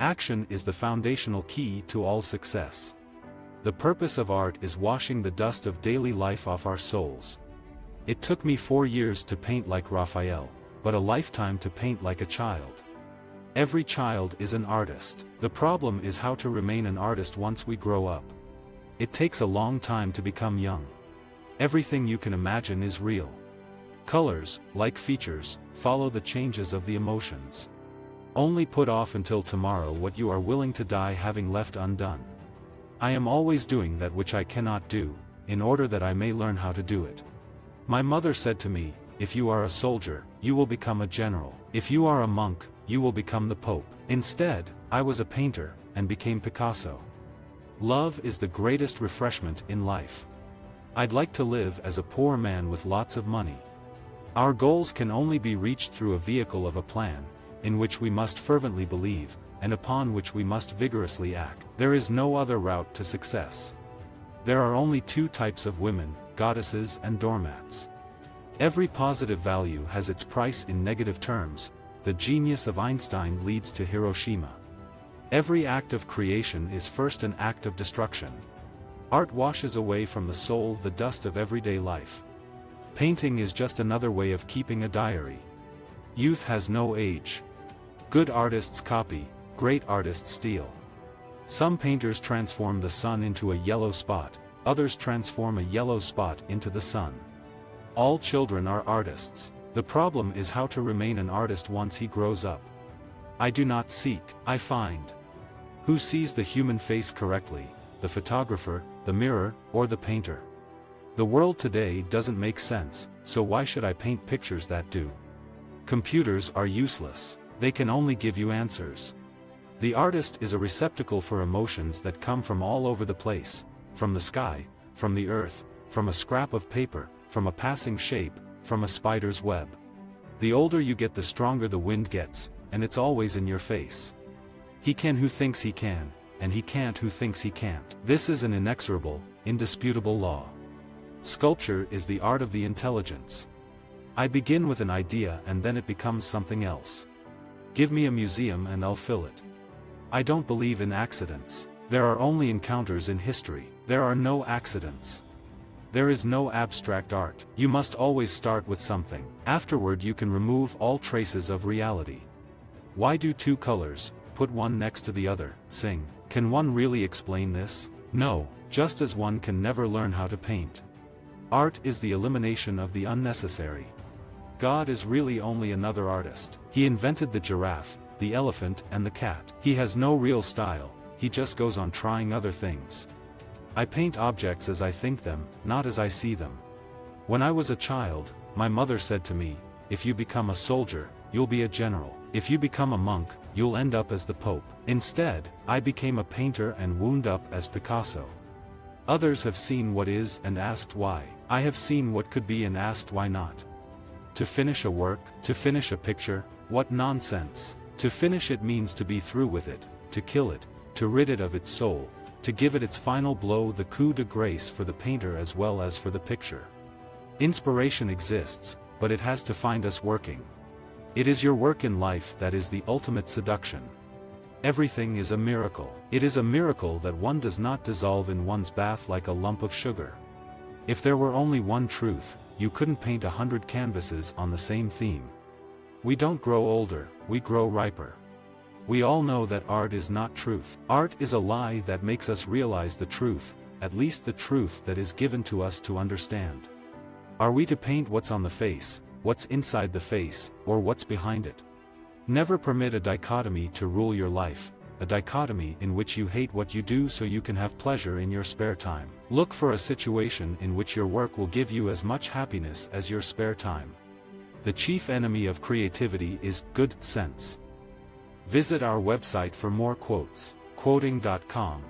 Action is the foundational key to all success. The purpose of art is washing the dust of daily life off our souls. It took me 4 years to paint like Raphael, but a lifetime to paint like a child. Every child is an artist. The problem is how to remain an artist once we grow up. It takes a long time to become young. Everything you can imagine is real. Colors, like features, follow the changes of the emotions. Only put off until tomorrow what you are willing to die having left undone. I am always doing that which I cannot do, in order that I may learn how to do it. My mother said to me, if you are a soldier, you will become a general. If you are a monk, you will become the Pope. Instead, I was a painter, and became Picasso. Love is the greatest refreshment in life. I'd like to live as a poor man with lots of money. Our goals can only be reached through a vehicle of a plan, in which we must fervently believe, and upon which we must vigorously act. There is no other route to success. There are only 2 types of women, goddesses and doormats. Every positive value has its price in negative terms. The genius of Einstein leads to Hiroshima. Every act of creation is first an act of destruction. Art washes away from the soul the dust of everyday life. Painting is just another way of keeping a diary. Youth has no age. Good artists copy, great artists steal. Some painters transform the sun into a yellow spot, others transform a yellow spot into the sun. All children are artists. The problem is how to remain an artist once he grows up. I do not seek, I find. Who sees the human face correctly, the photographer, the mirror, or the painter? The world today doesn't make sense, so why should I paint pictures that do? Computers are useless. They can only give you answers. The artist is a receptacle for emotions that come from all over the place, from the sky, from the earth, from a scrap of paper, from a passing shape, from a spider's web. The older you get, the stronger the wind gets, and it's always in your face. He can who thinks he can, and he can't who thinks he can't. This is an inexorable, indisputable law. Sculpture is the art of the intelligence. I begin with an idea and then it becomes something else. Give me a museum and I'll fill it. I don't believe in accidents. There are only encounters in history. There are no accidents. There is no abstract art. You must always start with something. Afterward you can remove all traces of reality. Why do 2 colors, put one next to the other, sing? Can one really explain this? No, just as one can never learn how to paint. Art is the elimination of the unnecessary. God is really only another artist. He invented the giraffe, the elephant and the cat. He has no real style, he just goes on trying other things. I paint objects as I think them, not as I see them. When I was a child, my mother said to me, if you become a soldier, you'll be a general. If you become a monk, you'll end up as the Pope. Instead, I became a painter and wound up as Picasso. Others have seen what is and asked why. I have seen what could be and asked why not. To finish a work, to finish a picture, what nonsense. To finish it means to be through with it, to kill it, to rid it of its soul, to give it its final blow, the coup de grace for the painter as well as for the picture. Inspiration exists, but it has to find us working. It is your work in life that is the ultimate seduction. Everything is a miracle. It is a miracle that one does not dissolve in one's bath like a lump of sugar. If there were only one truth, you couldn't paint 100 canvases on the same theme. We don't grow older, we grow riper. We all know that art is not truth. Art is a lie that makes us realize the truth, at least the truth that is given to us to understand. Are we to paint what's on the face, what's inside the face, or what's behind it? Never permit a dichotomy to rule your life, a dichotomy in which you hate what you do so you can have pleasure in your spare time. Look for a situation in which your work will give you as much happiness as your spare time. The chief enemy of creativity is good sense. Visit our website for more quotes, quoting.com.